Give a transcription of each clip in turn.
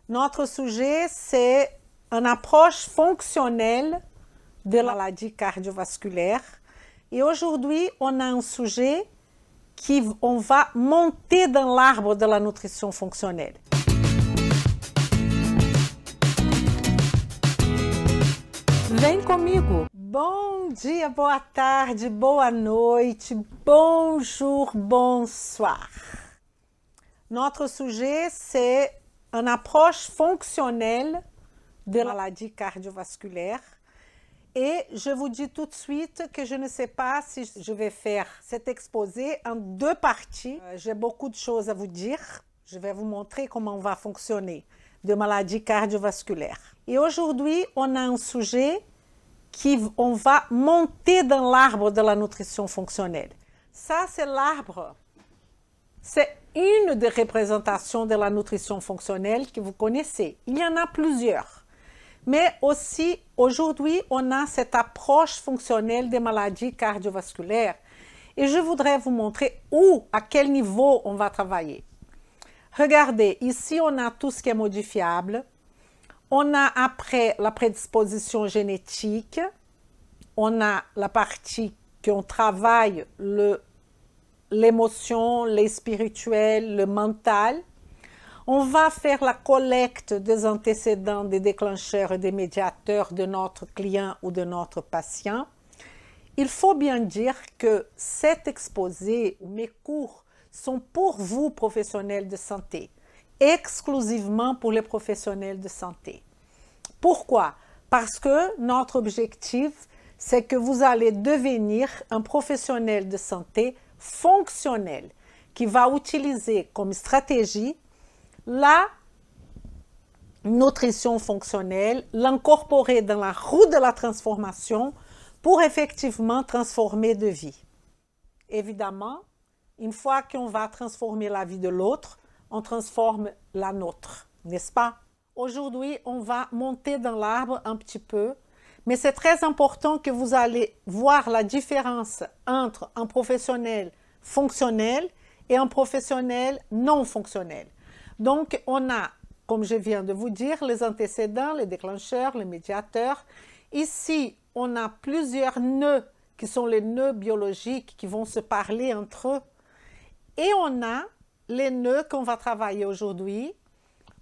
Notre sujet, c'est une approche fonctionnelle de la maladie cardiovasculaire. Et aujourd'hui, on a un sujet on va monter dans l'arbre de la nutrition fonctionnelle. Vem comigo! Bom dia, boa tarde, boa noite, bonjour, bonsoir. Notre sujet, c'est une approche fonctionnelle de la maladie cardiovasculaire. Et je vous dis tout de suite que je ne sais pas si je vais faire cet exposé en deux parties. J'ai beaucoup de choses à vous dire. Je vais vous montrer comment on va fonctionner de maladie cardiovasculaire. Et aujourd'hui, on a un sujet on va monter dans l'arbre de la nutrition fonctionnelle. Ça, c'est l'arbre. C'est une des représentations de la nutrition fonctionnelle que vous connaissez. Il y en a plusieurs. Mais aussi, aujourd'hui, on a cette approche fonctionnelle des maladies cardiovasculaires. Et je voudrais vous montrer à quel niveau on va travailler. Regardez, ici, on a tout ce qui est modifiable. On a après la prédisposition génétique. On a la partie qu'on travaille, l'émotion, les spirituels, le mental. On va faire la collecte des antécédents, des déclencheurs et des médiateurs de notre client ou de notre patient. Il faut bien dire que cet exposé, mes cours, sont pour vous, professionnels de santé, exclusivement pour les professionnels de santé. Pourquoi? Parce que notre objectif, c'est que vous allez devenir un professionnel de santé fonctionnel qui va utiliser comme stratégie la nutrition fonctionnelle, l'incorporer dans la roue de la transformation pour effectivement transformer de vie. Évidemment, une fois qu'on va transformer la vie de l'autre, on transforme la nôtre, n'est-ce pas? Aujourd'hui, on va monter dans l'arbre un petit peu, mais c'est très important que vous allez voir la différence entre un professionnel fonctionnel et un professionnel non fonctionnel. Donc, on a, comme je viens de vous dire, les antécédents, les déclencheurs, les médiateurs. Ici, on a plusieurs nœuds qui sont les nœuds biologiques qui vont se parler entre eux. Et on a les nœuds qu'on va travailler aujourd'hui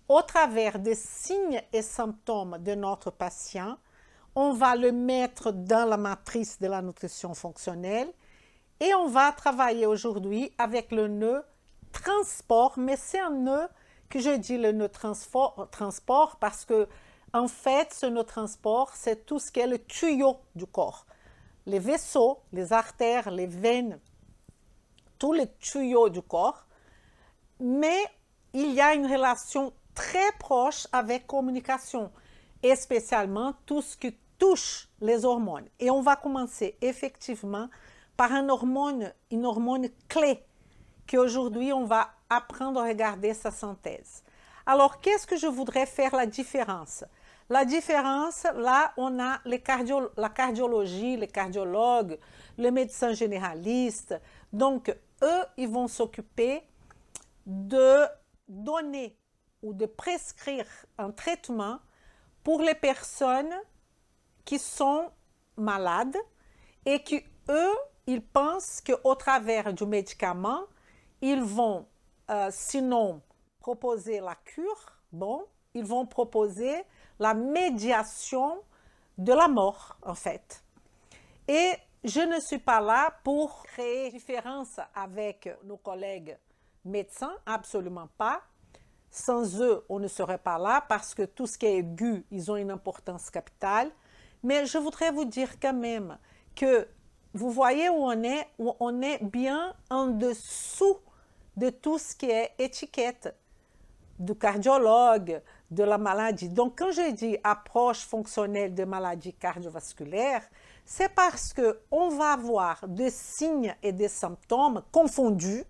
au travers des signes et symptômes de notre patient. On va le mettre dans la matrice de la nutrition fonctionnelle et on va travailler aujourd'hui avec le nœud transport, mais c'est un nœud que je dis le nœud transport parce que en fait, ce nœud transport, c'est tout ce qui est le tuyau du corps. Les vaisseaux, les artères, les veines, tous les tuyaux du corps. Mais il y a une relation très proche avec communication, et spécialement tout ce qui touche les hormones. Et on va commencer effectivement par une hormone clé, qu'aujourd'hui on va apprendre à regarder sa synthèse. Alors, qu'est-ce que je voudrais faire la différence? La différence, là, on a la cardiologie, les cardiologues, les médecins généralistes. Donc, eux, ils vont s'occuper de donner ou de prescrire un traitement pour les personnes qui sont malades et qui, eux, ils pensent qu'au travers du médicament, ils vont, sinon, proposer la cure, ils vont proposer la médiation de la mort, en fait. Et je ne suis pas là pour créer différence avec nos collègues médecins, absolument pas. Sans eux, on ne serait pas là parce que tout ce qui est aigu, ils ont une importance capitale. Mais je voudrais vous dire quand même que vous voyez où on est bien en dessous de tout ce qui est étiquette du cardiologue, de la maladie. Donc, quand je dis approche fonctionnelle de maladie cardiovasculaire, c'est parce qu'on va avoir des signes et des symptômes confondus,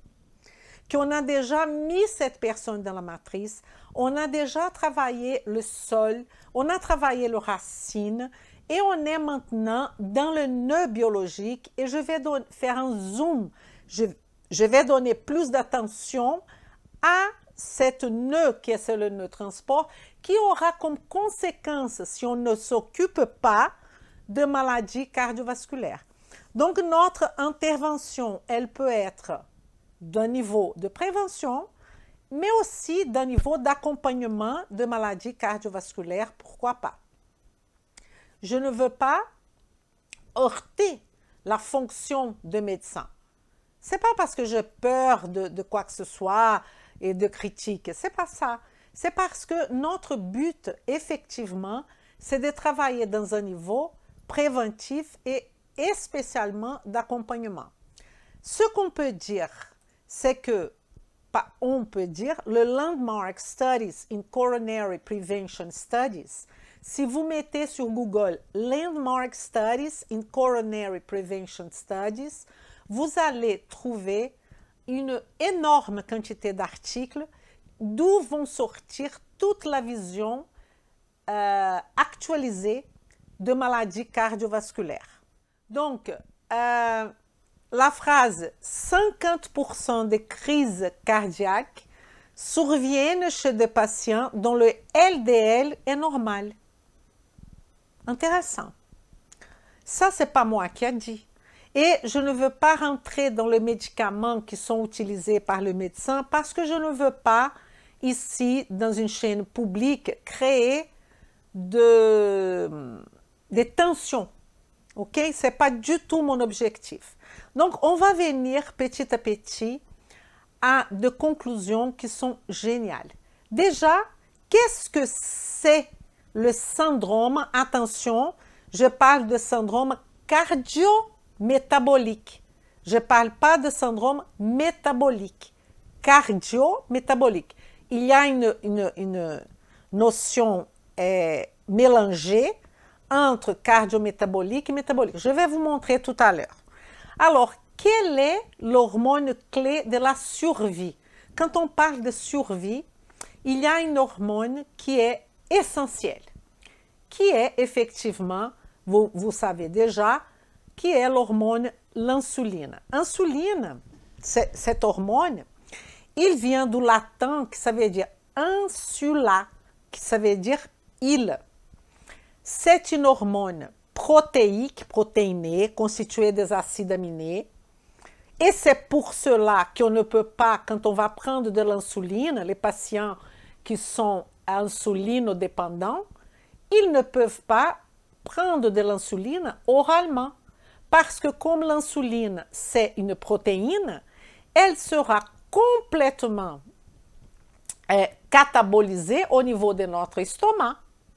qu'on a déjà mis cette personne dans la matrice, on a déjà travaillé le sol, on a travaillé le racine, et on est maintenant dans le nœud biologique, et je vais faire un zoom, je vais donner plus d'attention à cette nœud qui est le nœud transport qui aura comme conséquence, si on ne s'occupe pas, de maladies cardiovasculaires. Donc, notre intervention, elle peut être d'un niveau de prévention, mais aussi d'un niveau d'accompagnement de maladies cardiovasculaires, pourquoi pas. Je ne veux pas heurter la fonction de médecin. Ce n'est pas parce que j'ai peur de quoi que ce soit et de critiques, ce n'est pas ça. C'est parce que notre but, effectivement, c'est de travailler dans un niveau préventif et spécialement d'accompagnement. Ce qu'on peut dire, c'est que, on peut dire, le Landmark Studies in Coronary Prevention Studies, si vous mettez sur Google Landmark Studies in Coronary Prevention Studies, vous allez trouver une énorme quantité d'articles d'où vont sortir toute la vision actualisée de maladies cardiovasculaires. Donc, la phrase « 50% des crises cardiaques surviennent chez des patients dont le LDL est normal ». Intéressant. Ça, ce n'est pas moi qui ai dit. Et je ne veux pas rentrer dans les médicaments qui sont utilisés par le médecin parce que je ne veux pas, ici, dans une chaîne publique, créer des tensions. Ok? Ce n'est pas du tout mon objectif. Donc, on va venir petit à petit à des conclusions qui sont géniales. Déjà, qu'est-ce que c'est le syndrome? Attention, je parle de syndrome cardio-métabolique. Je ne parle pas de syndrome métabolique. Cardio-métabolique. Il y a une notion mélangée entre cardio-métabolique et métabolique. Je vais vous montrer tout à l'heure. Alors, quelle est l'hormone clé de la survie? Quand on parle de survie, il y a une hormone qui est essentielle, qui est effectivement, vous savez déjà, qui est l'hormone l'insuline. Insuline, cette hormone, il vient du latin qui ça veut dire insula, qui ça veut dire île. C'est une hormone protéique, protéinée, constituée des acides aminés. Et c'est pour cela qu'on ne peut pas, quand on va prendre de l'insuline, les patients qui sont insulinodépendants, ils ne peuvent pas prendre de l'insuline oralement. Parce que comme l'insuline, c'est une protéine, elle sera complètement catabolisée au niveau de notre estomac.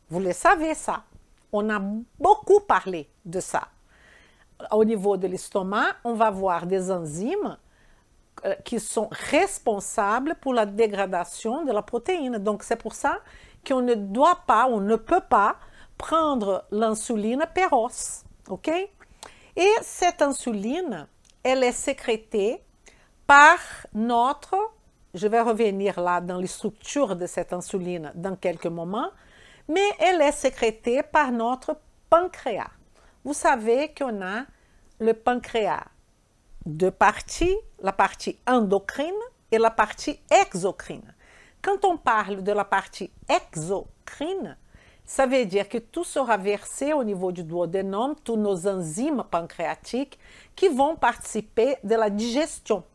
Vous le savez ça. On a beaucoup parlé de ça. Au niveau de l'estomac, on va voir des enzymes qui sont responsables pour la dégradation de la protéine. Donc, c'est pour ça qu'on ne doit pas, on ne peut pas prendre l'insuline per os. OK? Et cette insuline, elle est sécrétée par notre, je vais revenir là dans les structures de cette insuline dans quelques moments, mais elle est sécrétée par notre pancréas. Vous savez qu'on a le pancréas, deux parties, la partie endocrine et la partie exocrine. Quand on parle de la partie exocrine, ça veut dire que tout sera versé au niveau du duodénum, tous nos enzymes pancréatiques qui vont participer de la digestion.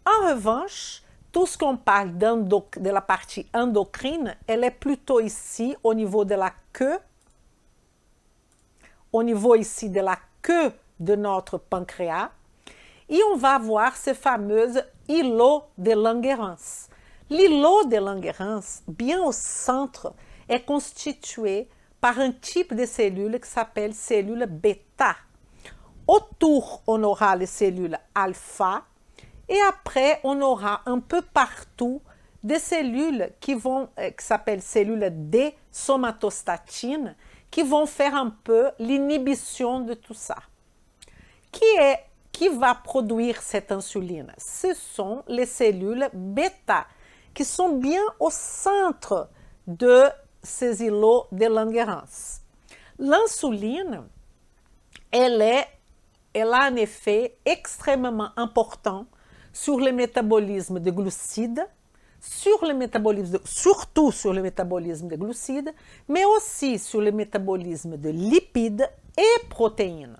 En revanche, tout ce qu'on parle de la partie endocrine, elle est plutôt ici au niveau de la queue, au niveau ici de la queue de notre pancréas, et on va voir ce fameux îlot de Langerhans. L'îlot de Langerhans, bien au centre, est constitué par un type de cellule qui s'appelle cellule bêta. Autour, on aura les cellules alpha, et après, on aura un peu partout des cellules qui s'appellent cellules D, somatostatine, qui vont faire un peu l'inhibition de tout ça. Qui va produire cette insuline? Ce sont les cellules bêta, qui sont bien au centre de ces îlots de Langerhans. L'insuline, elle a un effet extrêmement important sur le métabolisme des glucides, sur le métabolisme, surtout sur le métabolisme des glucides, mais aussi sur le métabolisme de lipides et protéines,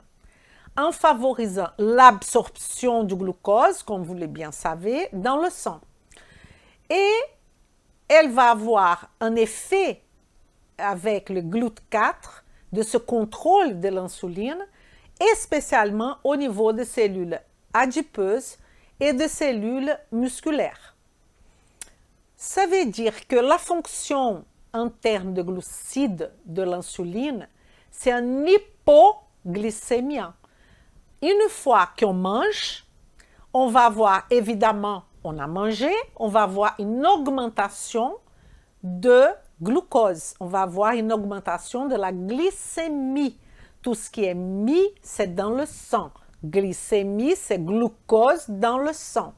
en favorisant l'absorption du glucose, comme vous le bien savez, dans le sang. Et elle va avoir un effet avec le GLUT4 de ce contrôle de l'insuline, et spécialement au niveau des cellules adipeuses et des cellules musculaires. Ça veut dire que la fonction en termes de glucides de l'insuline, c'est un hypoglycémie. Une fois qu'on mange, on va avoir évidemment, on a mangé, on va avoir une augmentation de glucose, on va avoir une augmentation de la glycémie. Tout ce qui est mi, c'est dans le sang. Glycémie, c'est glucose dans le sang.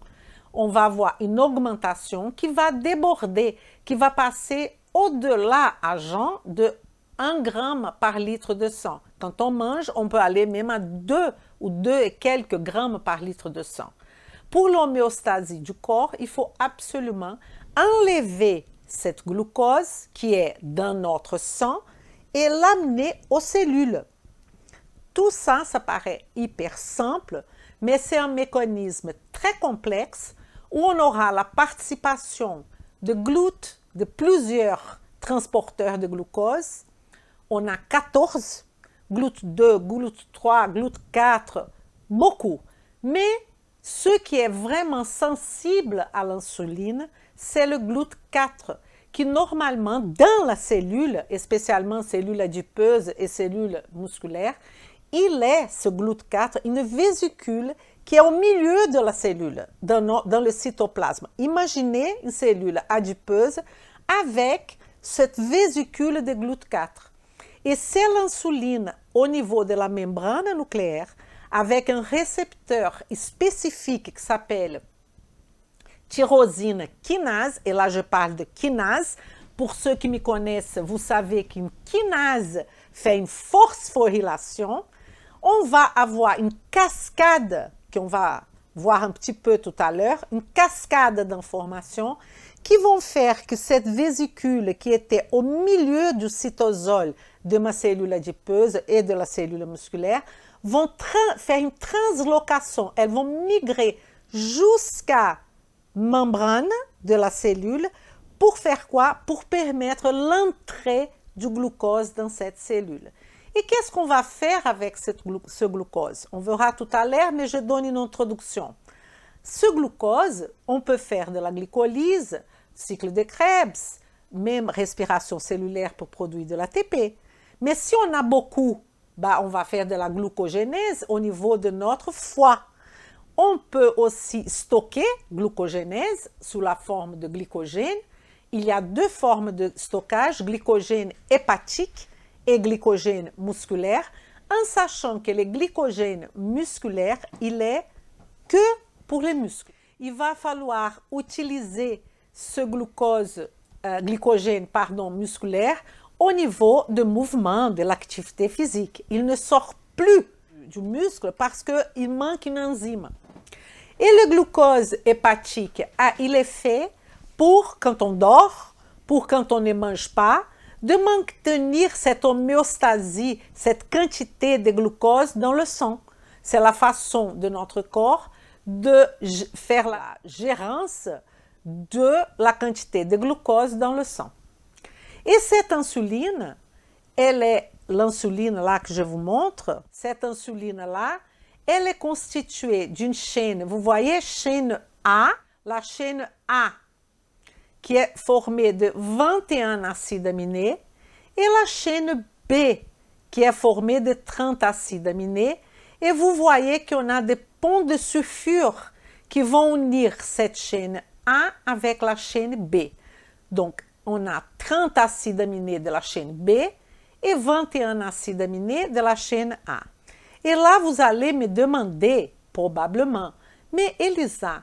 On va avoir une augmentation qui va déborder, qui va passer au-delà à Jean de 1 gramme par litre de sang. Quand on mange, on peut aller même à 2 ou 2 et quelques grammes par litre de sang. Pour l'homéostasie du corps, il faut absolument enlever cette glucose qui est dans notre sang et l'amener aux cellules. Tout ça, ça paraît hyper simple, mais c'est un mécanisme très complexe où on aura la participation de GLUT, de plusieurs transporteurs de glucose. On a 14, GLUT2, GLUT3, GLUT4, beaucoup. Mais ce qui est vraiment sensible à l'insuline, c'est le GLUT4, qui normalement, dans la cellule, et spécialement cellules adipeuses et cellules musculaires, il est, ce GLUT4, une vésicule qui est au milieu de la cellule, dans le cytoplasme. Imaginez une cellule adipeuse avec cette vésicule de GLUT4. Et c'est l'insuline au niveau de la membrane nucléaire, avec un récepteur spécifique qui s'appelle tyrosine kinase, et là je parle de kinase. Pour ceux qui me connaissent, vous savez qu'une kinase fait une phosphorylation. On va avoir une cascade, qu'on va voir un petit peu tout à l'heure, une cascade d'informations qui vont faire que cette vésicule qui était au milieu du cytosol de ma cellule adipeuse et de la cellule musculaire vont faire une translocation. Elles vont migrer jusqu'à membrane de la cellule pour faire quoi? Pour permettre l'entrée du glucose dans cette cellule. Et qu'est-ce qu'on va faire avec ce glucose? On verra tout à l'heure, mais je donne une introduction. Ce glucose, on peut faire de la glycolyse, cycle de Krebs, même respiration cellulaire pour produire de l'ATP. Mais si on a beaucoup, on va faire de la glucogénèse au niveau de notre foie. On peut aussi stocker glucogénèse sous la forme de glycogène. Il y a 2 formes de stockage, glycogène hépatique et glycogène musculaire, en sachant que le glycogène musculaire, il est que pour les muscles. Il va falloir utiliser ce glycogène musculaire au niveau de mouvement, de l'activité physique. Il ne sort plus du muscle parce qu'il manque une enzyme. Et le glucose hépatique, il est fait pour quand on dort, pour quand on ne mange pas, de maintenir cette homéostasie, cette quantité de glucose dans le sang. C'est la façon de notre corps de faire la gérance de la quantité de glucose dans le sang. Et cette insuline, elle est l'insuline là que je vous montre, cette insuline-là, elle est constituée d'une chaîne, vous voyez, chaîne A, la chaîne A, qui est formée de 21 acides aminés, et la chaîne B, qui est formée de 30 acides aminés. Et vous voyez qu'on a des ponts de sulfure qui vont unir cette chaîne A avec la chaîne B. Donc, on a 30 acides aminés de la chaîne B et 21 acides aminés de la chaîne A. Et là, vous allez me demander, probablement, mais Elisa,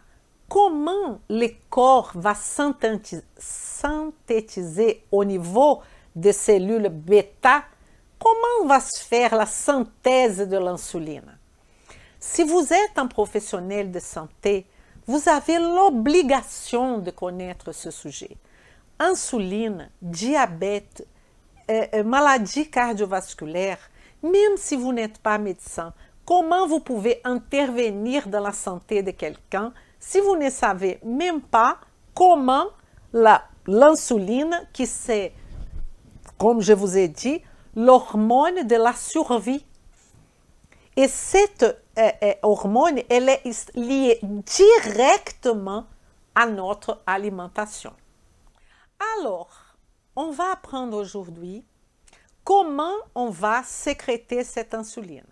comment le corps va synthétiser au niveau des cellules bêta? Comment va se faire la synthèse de l'insuline? Si vous êtes un professionnel de santé, vous avez l'obligation de connaître ce sujet. Insuline, diabète, maladie cardiovasculaire, même si vous n'êtes pas médecin, comment vous pouvez intervenir dans la santé de quelqu'un si vous ne savez même pas comment l'insuline, qui c'est, comme je vous ai dit, l'hormone de la survie. Et cette hormone, elle est liée directement à notre alimentation. Alors, on va apprendre aujourd'hui comment on va sécréter cette insuline.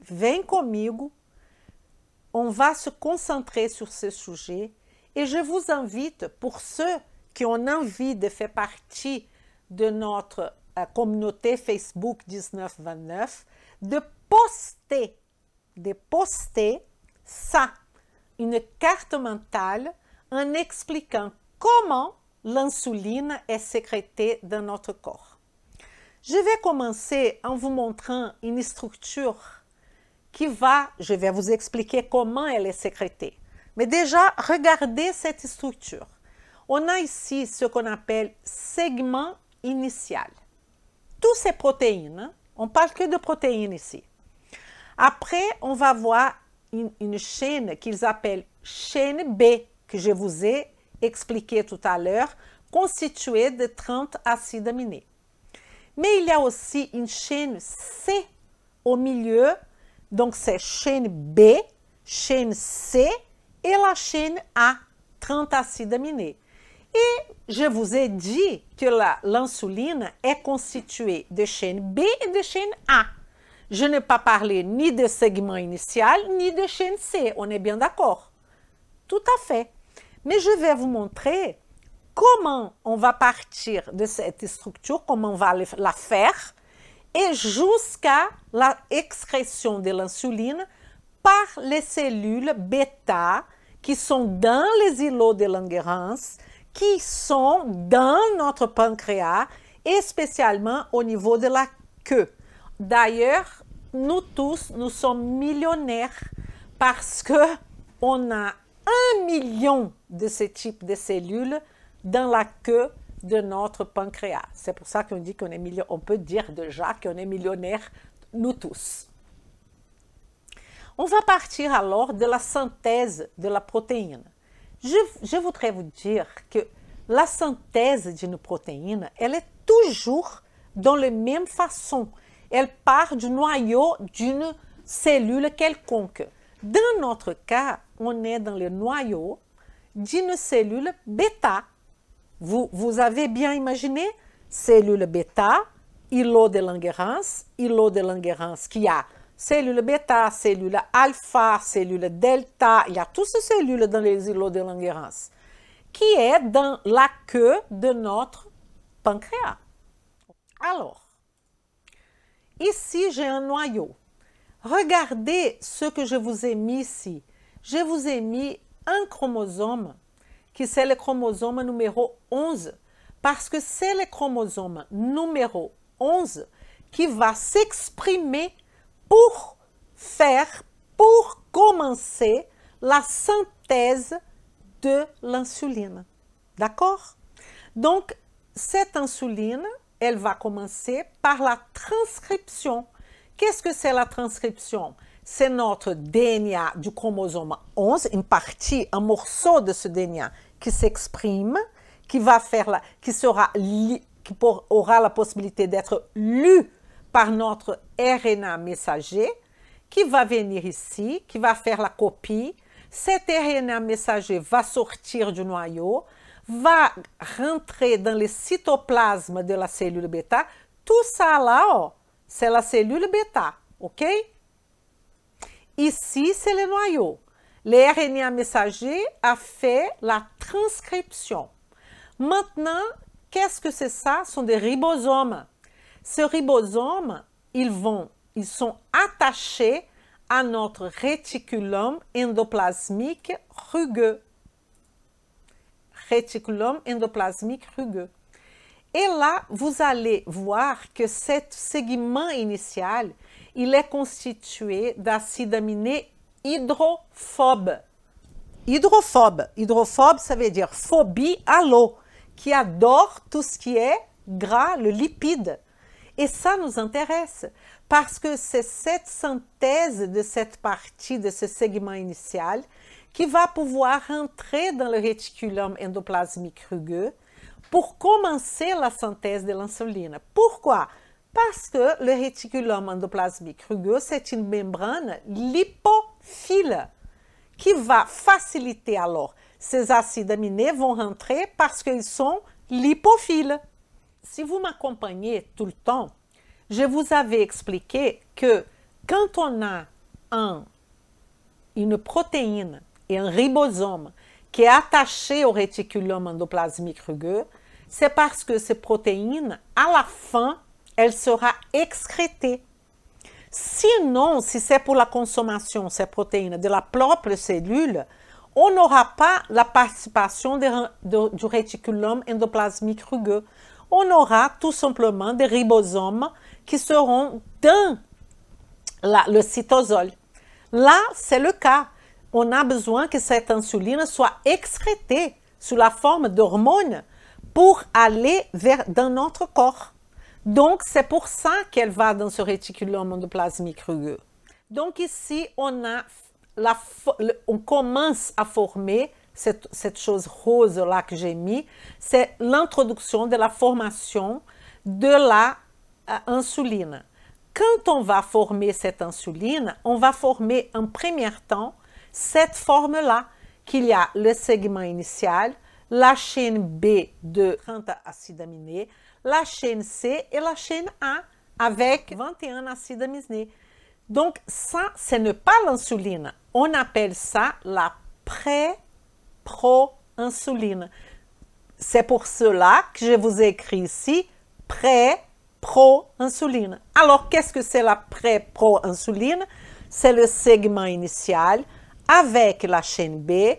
Vem comigo, on va se concentrer sur ce sujet et je vous invite, pour ceux qui ont envie de faire partie de notre communauté Facebook 1929, de poster ça, une carte mentale en expliquant comment l'insuline est sécrétée dans notre corps. Je vais commencer en vous montrant une structure je vais vous expliquer comment elle est sécrétée. Mais déjà, regardez cette structure. On a ici ce qu'on appelle segment initial. Tous ces protéines, hein? On parle que de protéines ici. Après, on va voir une chaîne qu'ils appellent chaîne B, que je vous ai expliqué tout à l'heure, constituée de 30 acides aminés. Mais il y a aussi une chaîne C au milieu, donc c'est chaîne B, chaîne C et la chaîne A, 30 acides aminés. Et je vous ai dit que l'insuline est constituée de chaîne B et de chaîne A. Je n'ai pas parlé ni de segment initial, ni de chaîne C, on est bien d'accord? Tout à fait. Mais je vais vous montrer comment on va partir de cette structure, comment on va la faire, et jusqu'à l'excrétion de l'insuline par les cellules bêta qui sont dans les îlots de Langerhans, qui sont dans notre pancréas et spécialement au niveau de la queue. D'ailleurs, nous tous, nous sommes millionnaires parce qu'on a 1 million de ce type de cellules dans la queue de notre pancréas. C'est pour ça qu'on dit qu'on est millionnaire. On peut dire déjà qu'on est millionnaire, nous tous. On va partir alors de la synthèse de la protéine. Je voudrais vous dire que la synthèse d'une protéine, elle est toujours dans la même façon. Elle part du noyau d'une cellule quelconque. Dans notre cas, on est dans le noyau d'une cellule bêta. Vous avez bien imaginé? Cellule bêta, îlot de Langerhans qui a cellule bêta, cellule alpha, cellule delta, il y a toutes ces cellules dans les îlots de Langerhans, qui est dans la queue de notre pancréas. Alors, ici j'ai un noyau. Regardez ce que je vous ai mis ici. Je vous ai mis un chromosome, qui c'est le chromosome numéro 11, parce que c'est le chromosome numéro 11 qui va s'exprimer pour commencer la synthèse de l'insuline. D'accord? Donc, cette insuline, elle va commencer par la transcription. Qu'est-ce que c'est la transcription? C'est notre DNA du chromosome 11, une partie, un morceau de ce DNA qui s'exprime, qui aura la possibilité d'être lu par notre RNA messager, qui va venir ici, qui va faire la copie. Cet RNA messager va sortir du noyau, va rentrer dans le cytoplasme de la cellule bêta. Tout ça là, c'est la cellule bêta, ok? Ici, c'est le noyau. Le RNA messager a fait la transcription. Maintenant, qu'est-ce que c'est ça? Ce sont des ribosomes. Ces ribosomes, ils sont attachés à notre réticulum endoplasmique rugueux. Réticulum endoplasmique rugueux. Et là, vous allez voir que ce segment initial, il est constitué d'acides aminés hydrophobes. hydrophobe. Hydrophobe, ça veut dire phobie à l'eau, qui adore tout ce qui est gras, le lipide. Et ça nous intéresse parce que c'est cette synthèse de cette partie, de ce segment initial, qui va pouvoir entrer dans le réticulum endoplasmique rugueux pour commencer la synthèse de l'insuline. Pourquoi? Parce que le réticulum endoplasmique rugueux, c'est une membrane lipophile qui va faciliter alors. Ces acides aminés vont rentrer parce qu'ils sont lipophiles. Si vous m'accompagnez tout le temps, je vous avais expliqué que quand on a une protéine et un ribosome qui est attaché au réticulum endoplasmique rugueux, c'est parce que ces protéines, à la fin, elle sera excrétée. Sinon, si c'est pour la consommation, ces protéines, de la propre cellule, on n'aura pas la participation du réticulum endoplasmique rugueux. On aura tout simplement des ribosomes qui seront dans le cytosol. Là, c'est le cas. On a besoin que cette insuline soit excrétée sous la forme d'hormones pour aller dans notre corps. Donc, c'est pour ça qu'elle va dans ce réticulum endoplasmique rugueux. Donc, ici, on commence à former cette chose rose-là que j'ai mis. C'est l'introduction de la formation de la insuline. Quand on va former cette insuline, on va former en premier temps cette forme-là, qu'il y a le segment initial, la chaîne B de 30 acides aminés, la chaîne C et la chaîne A avec 21 acides aminés. Donc ça, ce n'est pas l'insuline. On appelle ça la pré-pro-insuline. C'est pour cela que je vous ai écrit ici pré-pro-insuline. Alors, qu'est-ce que c'est la pré-pro-insuline? C'est le segment initial avec la chaîne B,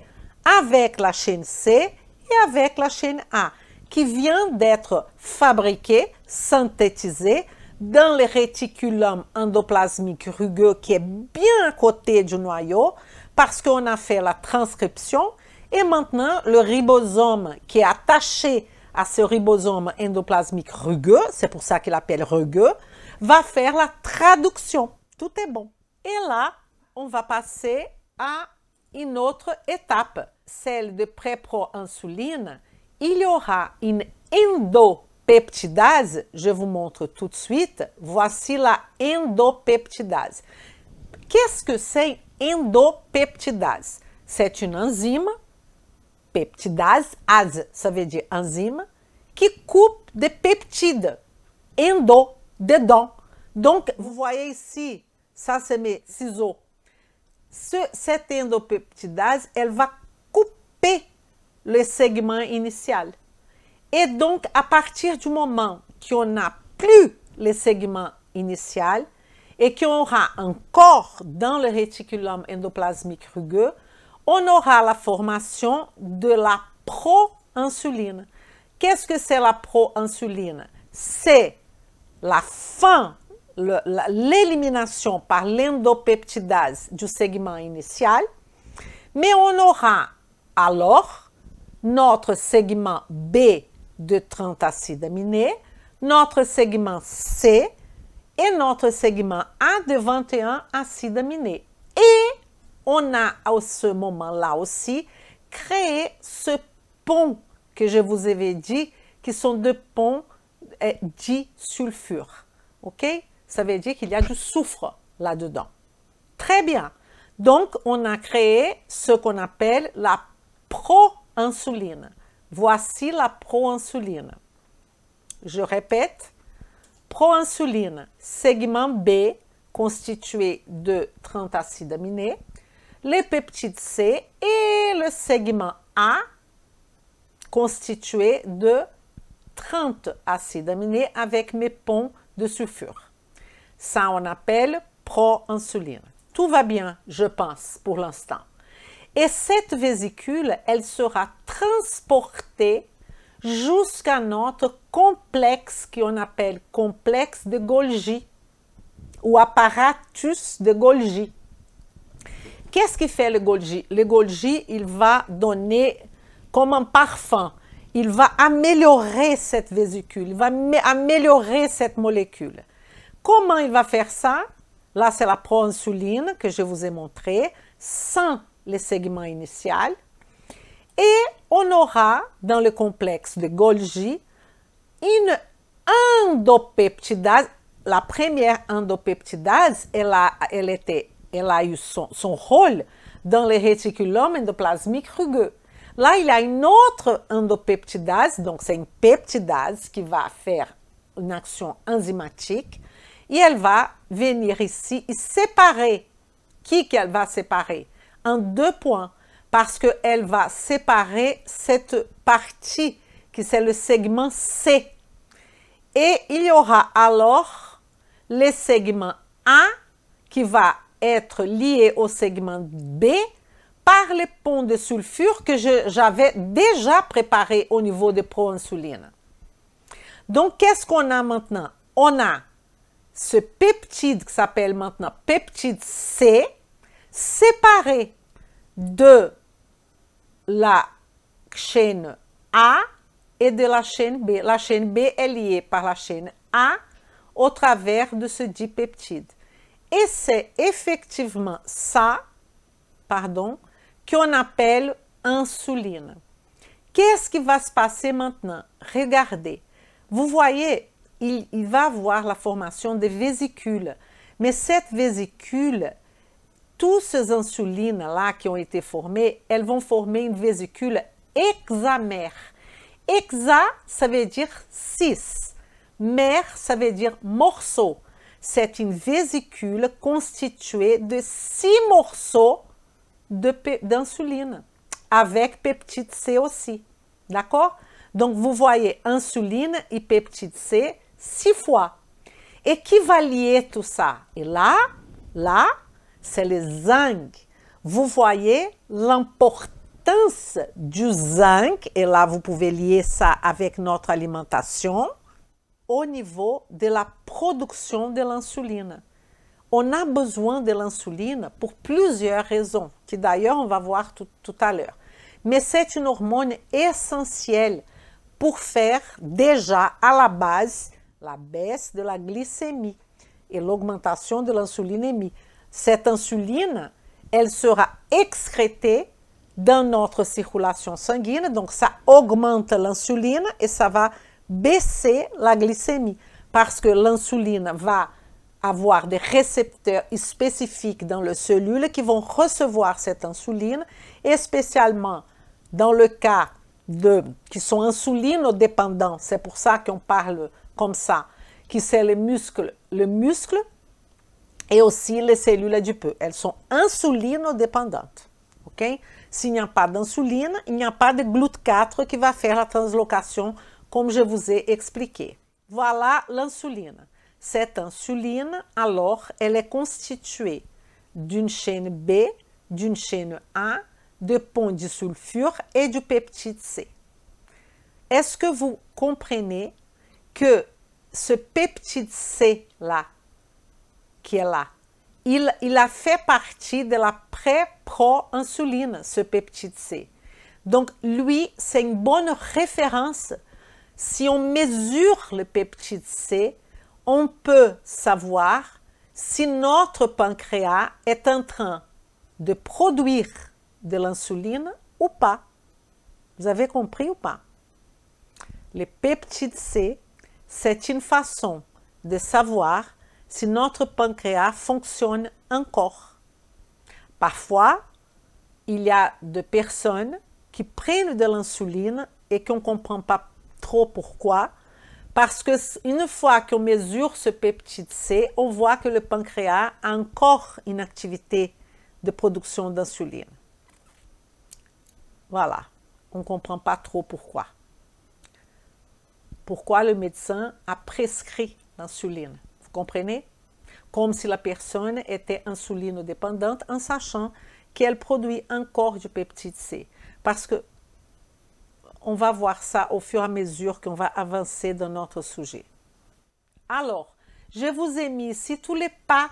avec la chaîne C et avec la chaîne A, qui vient d'être fabriquée, synthétisée dans le réticulum endoplasmique rugueux qui est bien à côté du noyau parce qu'on a fait la transcription et maintenant le ribosome qui est attaché à ce ribosome endoplasmique rugueux, c'est pour ça qu'il appelle rugueux, va faire la traduction. Tout est bon. Et là, on va passer à une autre étape, celle de pré-pro-insuline. Il y aura une endopeptidase, je vous montre tout de suite. Voici la endopeptidase. Qu'est-ce que c'est endopeptidase? C'est une enzyme, peptidase, ase, ça veut dire enzyme, qui coupe des peptides, endo, dedans. Donc, vous voyez ici, ça c'est mes ciseaux. Cette endopeptidase, elle va couper le segment initial. Et donc, à partir du moment qu'on n'a plus le segment initial et qu'on aura encore dans le réticulum endoplasmique rugueux, on aura la formation de la proinsuline. Qu'est-ce que c'est la proinsuline? C'est la fin, l'élimination par l'endopeptidase du segment initial, mais on aura alors notre segment B de 30 acides aminés, notre segment C et notre segment A de 21 acides aminés. Et on a à ce moment-là aussi créé ce pont que je vous avais dit, qui sont deux ponts disulfure. OK? Ça veut dire qu'il y a du soufre là-dedans. Très bien. Donc, on a créé ce qu'on appelle la proinsuline. Voici la proinsuline. Je répète, proinsuline, segment B constitué de 30 acides aminés, les peptides C et le segment A constitué de 30 acides aminés avec mes ponts de sulfure. Ça, on appelle proinsuline. Tout va bien, je pense, pour l'instant. Et cette vésicule, elle sera transportée jusqu'à notre complexe qu'on appelle complexe de Golgi ou apparatus de Golgi. Qu'est-ce qui fait le Golgi? Le Golgi, il va donner comme un parfum. Il va améliorer cette vésicule, il va améliorer cette molécule. Comment il va faire ça? Là, c'est la proinsuline que je vous ai montré, sans les segments initial. Et on aura, dans le complexe de Golgi, une endopeptidase. La première endopeptidase, elle a eu son rôle dans le réticulum endoplasmique rugueux. Là, il y a une autre endopeptidase, donc c'est une peptidase qui va faire une action enzymatique et elle va venir ici et séparer. Qui qu'elle va séparer? En 2 points, parce qu'elle va séparer cette partie qui c'est le segment C. Et il y aura alors le segment A qui va être lié au segment B par les ponts de sulfure que j'avais déjà préparés au niveau de proinsuline. Donc, qu'est-ce qu'on a maintenant? On a ce peptide qui s'appelle maintenant peptide C, séparé de la chaîne A et de la chaîne B. La chaîne B est liée par la chaîne A au travers de ce dipeptide. Et c'est effectivement ça, qu'on appelle insuline. Qu'est-ce qui va se passer maintenant? Regardez, vous voyez, il va avoir la formation de vésicules. Mais cette vésicule, toutes ces insulines-là qui ont été formées, elles vont former une vésicule hexamère. Hexa, ça veut dire 6. Mère, ça veut dire morceau. C'est une vésicule constituée de 6 morceaux d'insuline, avec peptide C aussi. D'accord? Donc, vous voyez insuline et peptide C 6 fois. Et qui va lier tout ça? Et là, c'est le zinc. Vous voyez l'importance du zinc, et là, vous pouvez lier ça avec notre alimentation, au niveau de la production de l'insuline. On a besoin de l'insuline pour plusieurs raisons, qui d'ailleurs on va voir tout à l'heure. Mais c'est une hormone essentielle pour faire déjà à la base la baisse de la glycémie et l'augmentation de l'insulinémie. Cette insuline, elle sera excrétée dans notre circulation sanguine, donc ça augmente l'insuline et ça va baisser la glycémie parce que l'insuline va avoir des récepteurs spécifiques dans les cellules qui vont recevoir cette insuline et spécialement dans le cas qui sont insulinodépendants, c'est pour ça qu'on parle comme ça, qui c'est le muscle et aussi les cellules adipeuses. Elles sont insulinodépendantes. Okay? S'il n'y a pas d'insuline, il n'y a pas de GLUT4 qui va faire la translocation comme je vous ai expliqué. Voilà l'insuline. Cette insuline, alors, elle est constituée d'une chaîne B, d'une chaîne A, de ponts de sulfure et du peptide C. Est-ce que vous comprenez que ce peptide C-là, qui est là, il a fait partie de la pré-pro-insuline, ce peptide C. Donc, lui, c'est une bonne référence. Si on mesure le peptide C, on peut savoir si notre pancréas est en train de produire de l'insuline ou pas. Vous avez compris ou pas? Le peptide C, c'est une façon de savoir si notre pancréas fonctionne encore. Parfois, il y a des personnes qui prennent de l'insuline et qu'on ne comprend pas trop pourquoi, parce qu'une fois qu'on mesure ce peptide C, on voit que le pancréas a encore une activité de production d'insuline. Voilà, on ne comprend pas trop pourquoi. Pourquoi le médecin a prescrit l'insuline. Vous comprenez? Comme si la personne était insulinodépendante en sachant qu'elle produit encore du peptide C. Parce que on va voir ça au fur et à mesure qu'on va avancer dans notre sujet. Alors, je vous ai mis ici tous les pas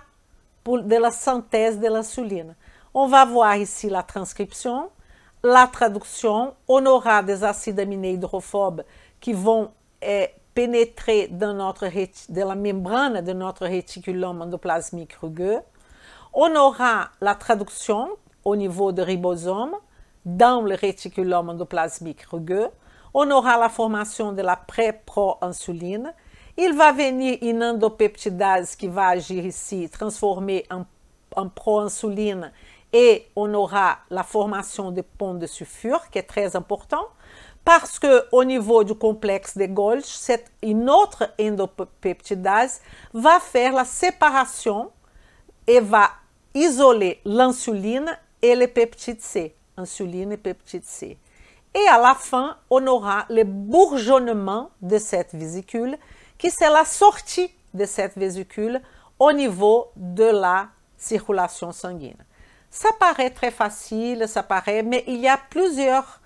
de la synthèse de l'insuline. On va voir ici la transcription, la traduction. On aura des acides aminés hydrophobes qui vont pénétrer dans la membrane de notre réticulum endoplasmique rugueux. On aura la traduction au niveau de ribosome dans le réticulum endoplasmique rugueux. On aura la formation de la pré-proinsuline. Il va venir une endopeptidase qui va agir ici, transformer en proinsuline, et on aura la formation de ponts de sulfure, qui est très important, parce qu'au niveau du complexe de Golgi, une autre endopeptidase va faire la séparation et va isoler l'insuline et les peptides C, insuline et peptide C. Et à la fin, on aura le bourgeonnement de cette vésicule, qui c'est la sortie de cette vésicule au niveau de la circulation sanguine. Ça paraît très facile, mais il y a plusieurs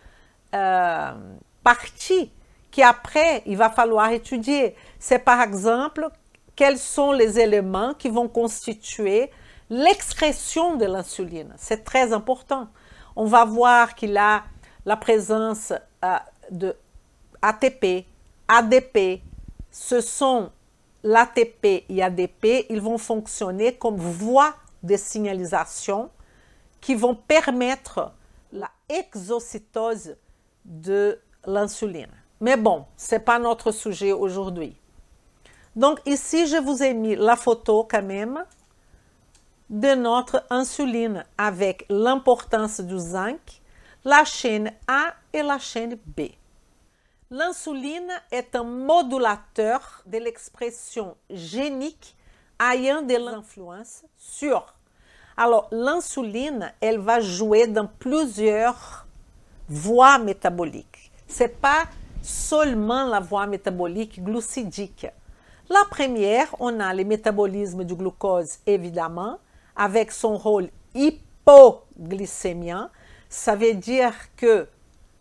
parties qui après, il va falloir étudier. C'est par exemple, quels sont les éléments qui vont constituer l'excrétion de l'insuline. C'est très important. On va voir qu'il a la présence de ATP, ADP. Ce sont l'ATP et ADP, ils vont fonctionner comme voies de signalisation qui vont permettre la exocytose de l'insuline. Mais bon, ce n'est pas notre sujet aujourd'hui. Donc ici, je vous ai mis la photo quand même de notre insuline avec l'importance du zinc, la chaîne A et la chaîne B. L'insuline est un modulateur de l'expression génique ayant de l'influence sur. Alors, l'insuline, elle va jouer dans plusieurs voies métaboliques. Ce n'est pas seulement la voie métabolique glucidique. La première, on a le métabolisme du glucose, évidemment, avec son rôle hypoglycémien. Ça veut dire que,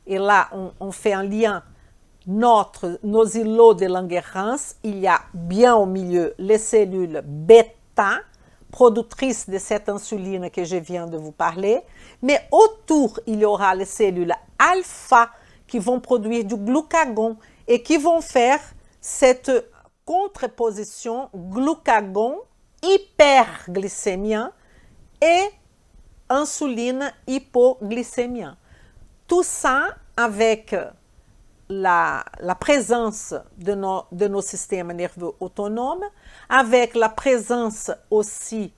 et là, on fait un lien, nos îlots de Langerhans, il y a bien au milieu les cellules bêta, productrices de cette insuline que je viens de vous parler, mais autour, il y aura les cellules alpha qui vont produire du glucagon et qui vont faire cette contreposition glucagon hyperglycémien et insuline hypoglycémien. Tout ça avec la présence de nos systèmes nerveux autonomes, avec la présence aussi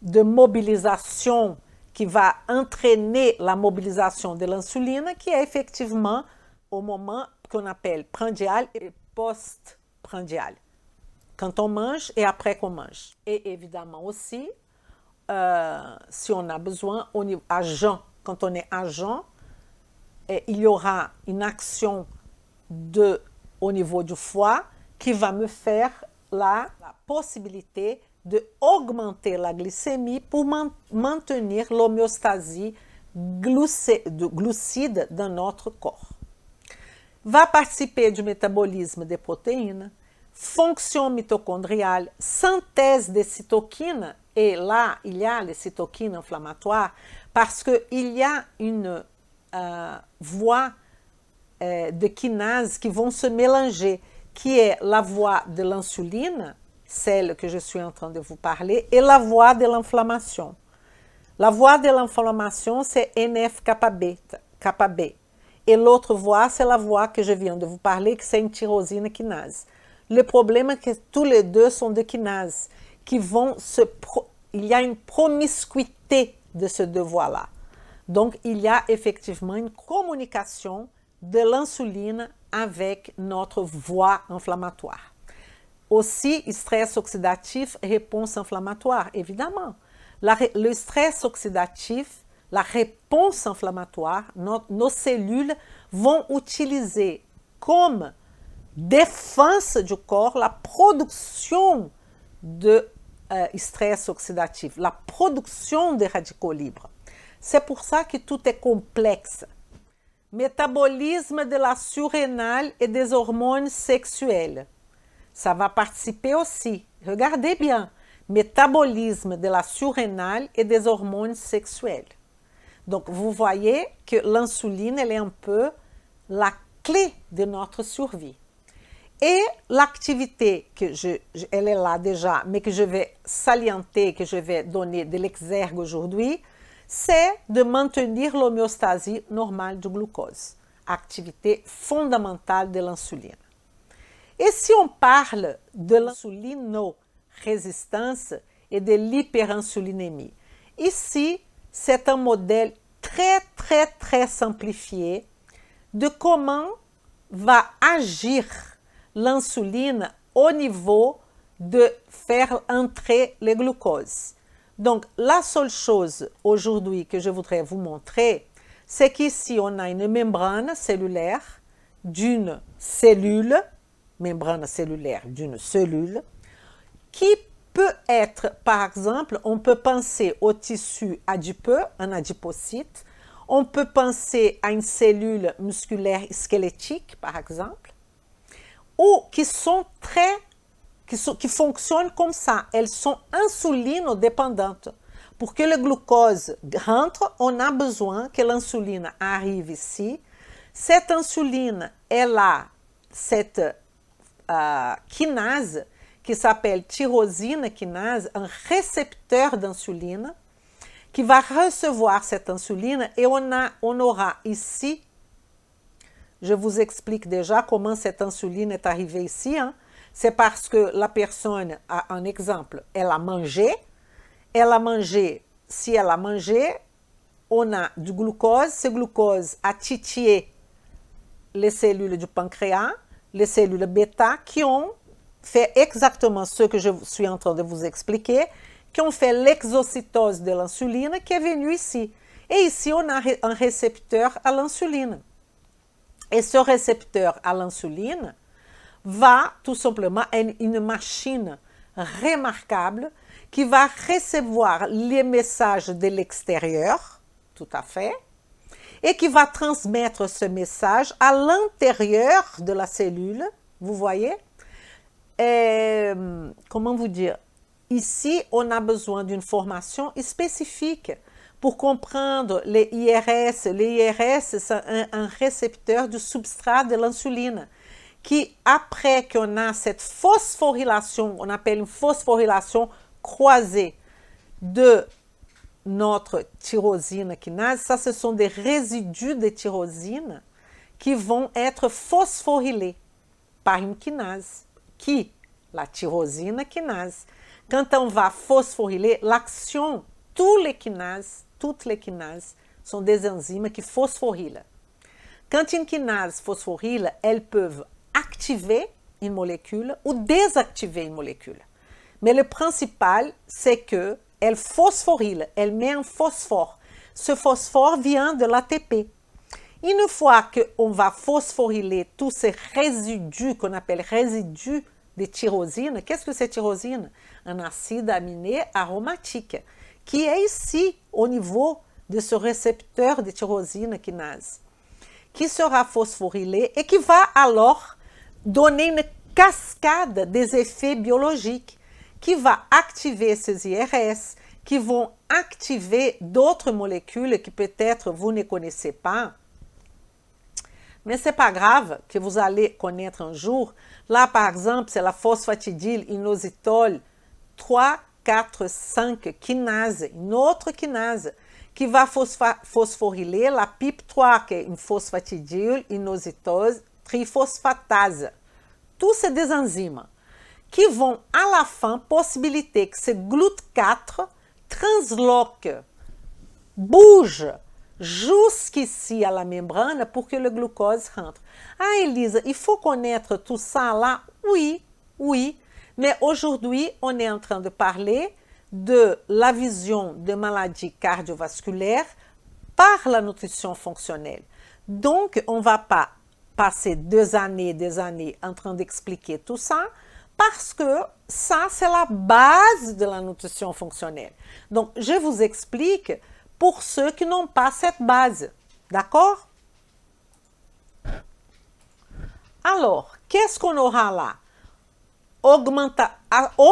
de mobilisation qui va entraîner la mobilisation de l'insuline, qui est effectivement au moment qu'on appelle prandial et post-prandial, quand on mange et après qu'on mange. Et évidemment aussi, si on a besoin, à jeun, quand on est à jeun, il y aura une action au niveau du foie qui va me faire la possibilité d'augmenter la glycémie pour maintenir l'homéostasie glucide dans notre corps. Va participer du métabolisme des protéines, fonction mitochondriale, synthèse des cytokines, et là, il y a les cytokines inflammatoires parce qu'il y a une voie de kinase qui vont se mélanger, qui est la voie de l'insuline, celle que je suis en train de vous parler, et la voie de l'inflammation. La voie de l'inflammation, c'est NF-κB. Et l'autre voie, c'est la voie que je viens de vous parler, que c'est une tyrosine kinase. Le problème est que tous les deux sont des kinases qui vont il y a une promiscuité de ces deux voies-là. Donc, il y a effectivement une communication de l'insuline avec notre voie inflammatoire. Aussi, stress oxydatif, réponse inflammatoire, évidemment. Le stress oxydatif, la réponse inflammatoire, nos cellules vont utiliser comme défense du corps la production de stress oxydatif, la production de radicaux libres. C'est pour ça que tout est complexe. Métabolisme de la surrénale et des hormones sexuelles. Ça va participer aussi. Regardez bien. métabolisme de la surrénale et des hormones sexuelles. Donc, vous voyez que l'insuline, elle est un peu la clé de notre survie. Et l'activité, elle est là déjà, mais que je vais salienter, que je vais donner de l'exergue aujourd'hui, c'est de maintenir l'homéostasie normale du glucose. Activité fondamentale de l'insuline. Et si on parle de l'insulinorésistance et de l'hyperinsulinémie, ici, c'est un modèle très simplifié de comment va agir l'insuline au niveau de faire entrer le glucose. Donc, la seule chose aujourd'hui que je voudrais vous montrer, c'est qu'ici, on a une membrane cellulaire d'une cellule, membrane cellulaire d'une cellule, qui peut être, par exemple, on peut penser au tissu adipeux, un adipocyte, on peut penser à une cellule musculaire squelettique, par exemple, ou qui fonctionnent comme ça. Elles sont insulinodépendantes. Pour que le glucose rentre, on a besoin que l'insuline arrive ici. Cette insuline, elle a cette kinase qui s'appelle tyrosine kinase, un récepteur d'insuline qui va recevoir cette insuline et on aura ici, je vous explique déjà comment cette insuline est arrivée ici, hein. C'est parce que la personne a un exemple, elle a mangé, si elle a mangé, on a du glucose, ce glucose a titillé les cellules du pancréas, les cellules bêta qui ont fait exactement ce que je suis en train de vous expliquer, qui ont fait l'exocytose de l'insuline qui est venue ici. Et ici, on a un récepteur à l'insuline. Et ce récepteur à l'insuline va tout simplement être une machine remarquable qui va recevoir les messages de l'extérieur, tout à fait, et qui va transmettre ce message à l'intérieur de la cellule, vous voyez. Comment vous dire? Ici, on a besoin d'une formation spécifique pour comprendre les IRS. Les IRS, c'est un récepteur du substrat de l'insuline qui, après qu'on a cette phosphorylation, on appelle une phosphorylation croisée de notre tyrosine kinase, ça, ce sont des résidus de tyrosine qui vont être phosphorylés par une kinase, la tyrosine kinase. Quand on va phosphoryler, l'action, toutes les kinases sont des enzymes qui phosphorylent. Quand une kinase phosphoryle, elles peuvent activer une molécule ou désactiver une molécule. Mais le principal, c'est qu'elle phosphoryle, elle met un phosphore. Ce phosphore vient de l'ATP. Une fois qu'on va phosphoryler tous ces résidus qu'on appelle résidus de tyrosine, qu'est-ce que c'est tyrosine? Un acide aminé aromatique qui est ici au niveau de ce récepteur de tyrosine kinase, qui sera phosphorylé et qui va alors donner une cascade des effets biologiques qui va activer ces IRS, qui vont activer d'autres molécules que peut-être vous ne connaissez pas. Mais ce n'est pas grave, que vous allez connaître un jour. Là, par exemple, c'est la phosphatidylinositol 3, 4, 5 kinase, une autre kinase, qui va phosphoryler la PIP3, qui est une phosphatidylinositose triphosphatase. Tous ces des enzymes qui vont à la fin possibiliter que ce GLUT4 transloque, bouge jusqu'ici à la membrane pour que le glucose rentre. Ah, Elisa, il faut connaître tout ça là? Oui, oui. Mais aujourd'hui, on est en train de parler de la vision de maladies cardiovasculaires par la nutrition fonctionnelle. Donc, on ne va pas passer des années en train d'expliquer tout ça, parce que ça, c'est la base de la nutrition fonctionnelle. Donc, je vous explique pour ceux qui n'ont pas cette base. D'accord? Alors, qu'est-ce qu'on aura là? Au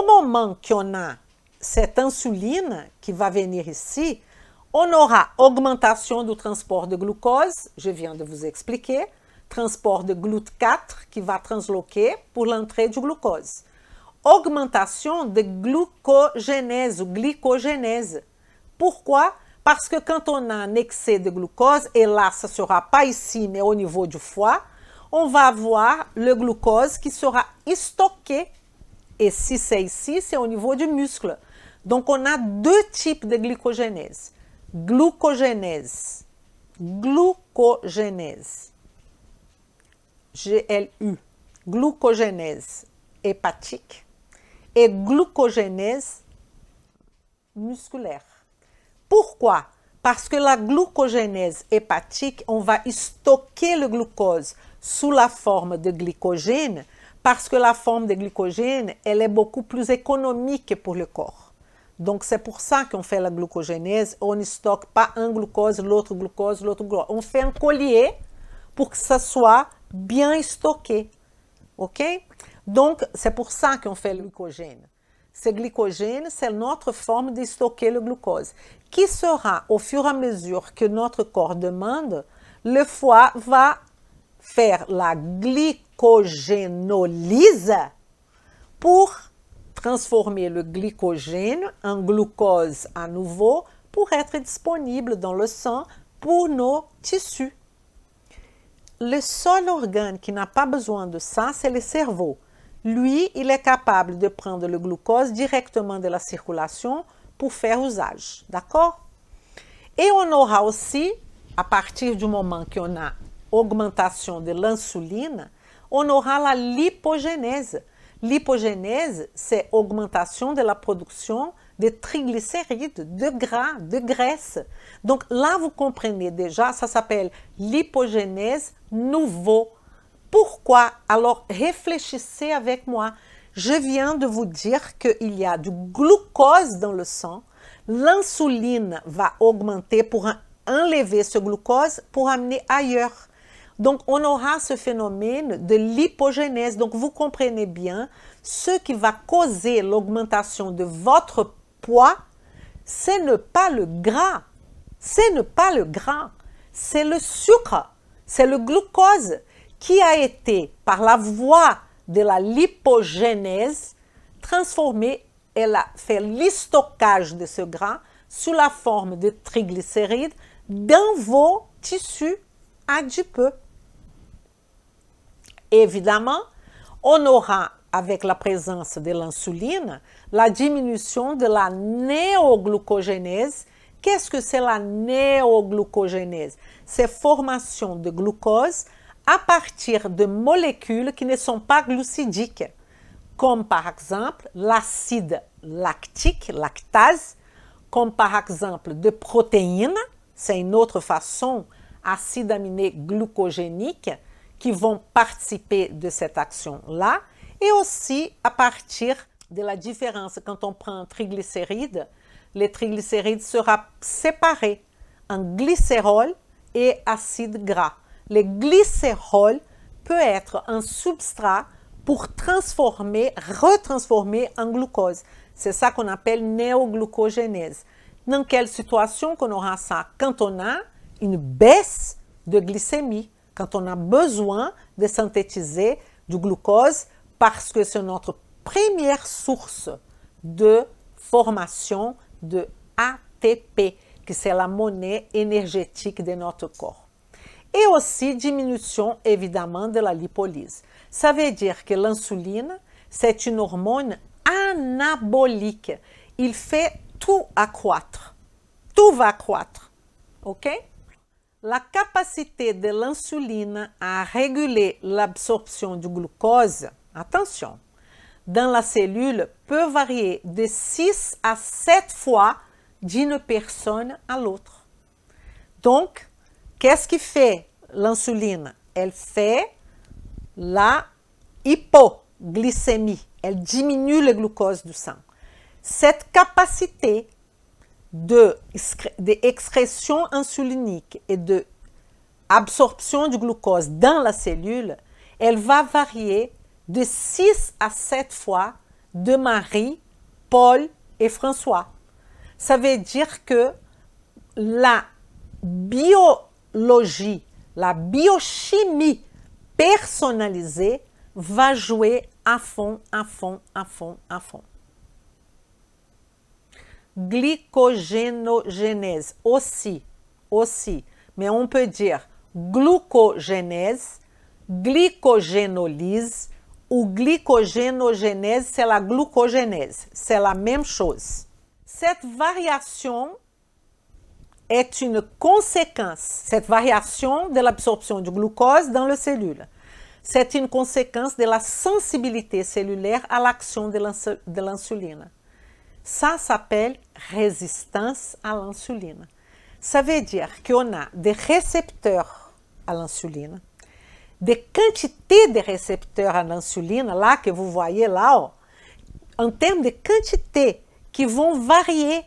moment qu'on a cette insuline qui va venir ici, on aura augmentation du transport de glucose, je viens de vous expliquer, transport de GLUT4 qui va transloquer pour l'entrée du glucose. Augmentation de glucogénèse ou glycogénèse. Pourquoi? Parce que quand on a un excès de glucose, et là, ce ne sera pas ici, mais au niveau du foie, on va avoir le glucose qui sera stocké. Et si c'est ici, c'est au niveau du muscle. Donc, on a deux types de glycogénèse. Glucogénèse. Glucogénèse. GLU. Glucogénèse hépatique et glucogénèse musculaire. Pourquoi? Parce que la glucogénèse hépatique, on va stocker le glucose sous la forme de glycogène, parce que la forme de glycogène, elle est beaucoup plus économique pour le corps. Donc, c'est pour ça qu'on fait la glucogénèse. On ne stocke pas un glucose, l'autre glucose, l'autre glucose. On fait un collier pour que ça soit bien stocké. OK? Donc, c'est pour ça qu'on fait le glycogène. Ce glycogène, c'est notre forme de stocker le glucose, qui sera, au fur et à mesure que notre corps demande, le foie va faire la glycogénolyse pour transformer le glycogène en glucose à nouveau pour être disponible dans le sang pour nos tissus. Le seul organe qui n'a pas besoin de ça, c'est le cerveau. Lui, il est capable de prendre le glucose directement de la circulation pour faire usage. D'accord? Et on aura aussi, à partir du moment qu'on a augmentation de l'insuline, on aura la lipogénèse. L'hypogénèse, c'est augmentation de la production de triglycérides, de gras, de graisse. Donc là, vous comprenez déjà, ça s'appelle l'hypogénèse nouveau. Pourquoi? Alors réfléchissez avec moi. Je viens de vous dire qu'il y a du glucose dans le sang. L'insuline va augmenter pour enlever ce glucose pour amener ailleurs. Donc, on aura ce phénomène de l'hypogénèse. Donc, vous comprenez bien, ce qui va causer l'augmentation de votre poids, ce n'est pas le gras. Ce n'est pas le gras. C'est le sucre. C'est le glucose qui a été, par la voie de la lipogénèse, transformé. Elle a fait le stockage de ce gras sous la forme de triglycérides dans vos tissus adipeux. Évidemment, on aura, avec la présence de l'insuline, la diminution de la néoglucogénèse. Qu'est-ce que c'est la néoglucogénèse? C'est formation de glucose à partir de molécules qui ne sont pas glucidiques, comme par exemple l'acide lactique, lactase, comme par exemple de protéines, c'est une autre façon, acides aminés glucogéniques, qui vont participer de cette action-là, et aussi à partir de la différence, quand on prend un triglycéride, les triglycérides seront séparés en glycérol et acide gras. Le glycérol peut être un substrat pour retransformer en glucose. C'est ça qu'on appelle néoglucogénèse. Dans quelle situation qu'on aura ça? Quand on a une baisse de glycémie, quand on a besoin de synthétiser du glucose parce que c'est notre première source de formation de ATP, qui c'est la monnaie énergétique de notre corps. Et aussi diminution évidemment de la lipolyse. Ça veut dire que l'insuline, c'est une hormone anabolique. Il fait tout accroître. Tout va accroître. OK? La capacité de l'insuline à réguler l'absorption du glucose, attention, dans la cellule peut varier de 6 à 7 fois d'une personne à l'autre. Donc, qu'est-ce qui fait l'insuline? Elle fait la hypoglycémie. Elle diminue le glucose du sang. Cette capacité d'excrétion insulinique et d'absorption du glucose dans la cellule, elle va varier de 6 à 7 fois de Marie, Paul et François. Ça veut dire que la biologie, la biochimie personnalisée va jouer à fond, à fond, à fond, à fond. Glycogénogénèse aussi, mais on peut dire glucogénèse, glycogénolyse ou glycogénogénèse, c'est la glucogénèse, c'est la même chose. Cette variation est une conséquence, cette variation de l'absorption du glucose dans les cellules. C'est une conséquence de la sensibilité cellulaire à l'action de l'insuline. Ça s'appelle résistance à l'insuline. Ça veut dire qu'on a des récepteurs à l'insuline, des quantités de récepteurs à l'insuline, là que vous voyez là, en termes de quantité qui vont varier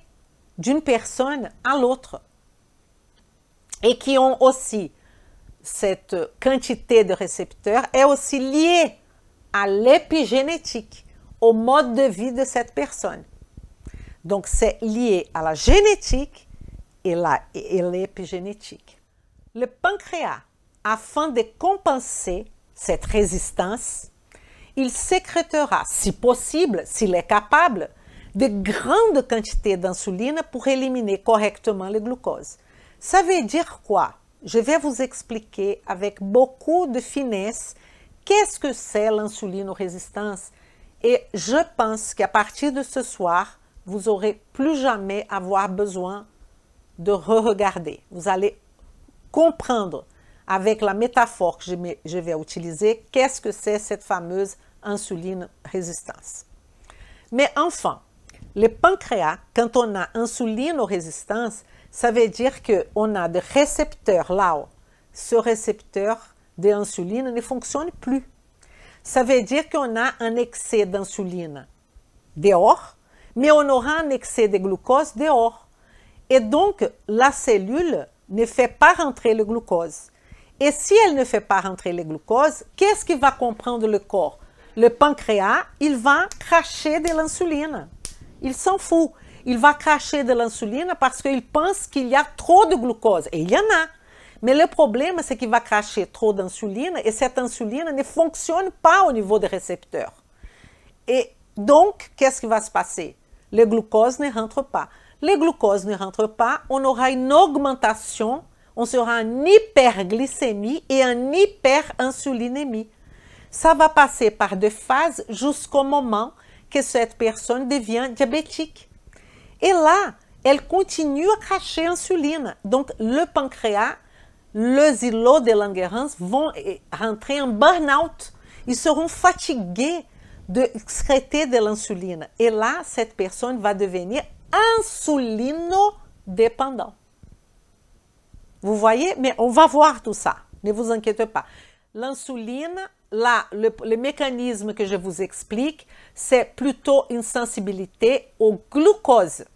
d'une personne à l'autre et qui ont aussi cette quantité de récepteurs est aussi liée à l'épigénétique, au mode de vie de cette personne. Donc, c'est lié à la génétique et l'épigénétique. Le pancréas, afin de compenser cette résistance, il sécrétera, si possible, s'il est capable, de grandes quantités d'insuline pour éliminer correctement le glucose. Ça veut dire quoi? Je vais vous expliquer avec beaucoup de finesse qu'est-ce que c'est l'insulinorésistance et je pense qu'à partir de ce soir, vous n'aurez plus jamais avoir besoin de re-regarder. Vous allez comprendre avec la métaphore que je vais utiliser qu'est-ce que c'est cette fameuse insuline résistance. Mais enfin, le pancréas, quand on a insulinorésistance, ça veut dire qu'on a des récepteurs là. Ce récepteur d'insuline ne fonctionne plus. Ça veut dire qu'on a un excès d'insuline dehors, mais on aura un excès de glucose dehors. Et donc, la cellule ne fait pas rentrer le glucose. Et si elle ne fait pas rentrer le glucose, qu'est-ce qui va comprendre le corps? Le pancréas, il va cracher de l'insuline. Il s'en fout. Il va cracher de l'insuline parce qu'il pense qu'il y a trop de glucose. Et il y en a. Mais le problème, c'est qu'il va cracher trop d'insuline et cette insuline ne fonctionne pas au niveau des récepteurs. Et donc, qu'est-ce qui va se passer? Le glucose ne rentre pas. Le glucose ne rentre pas, on aura une augmentation, on sera en hyperglycémie et en hyperinsulinémie. Ça va passer par des phases jusqu'au moment que cette personne devient diabétique. Et là, elle continue à cracher l'insuline. Donc, le pancréas, les îlots de Langerhans vont rentrer en burn-out. Ils seront fatigués d'excréter de l'insuline. Et là, cette personne va devenir insulinodépendant. Vous voyez? Mais on va voir tout ça. Ne vous inquiétez pas. L'insuline, là, le mécanisme que je vous explique, c'est plutôt une sensibilité au glucose.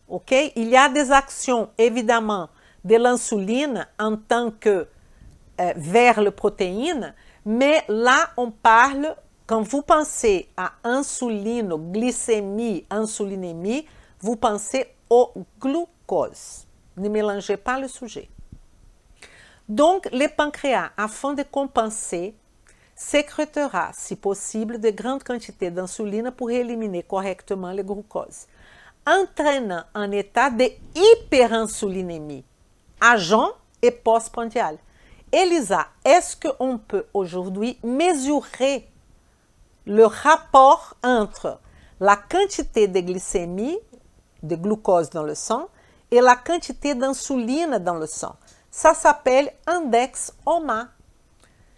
OK? Il y a des actions, évidemment, de l'insuline en tant que vers les protéines, mais là, on parle, quand vous pensez à insulinoglycémie, insulinémie, vous pensez au glucose. Ne mélangez pas le sujet. Donc, le pancréas, afin de compenser, sécrétera, si possible, de grandes quantités d'insuline pour éliminer correctement le glucose, entraînant un état de hyperinsulinémie, agent et postprandial. Elisa, est-ce qu'on peut aujourd'hui mesurer le rapport entre la quantité de glycémie, de glucose dans le sang, et la quantité d'insuline dans le sang? Ça s'appelle index OMA.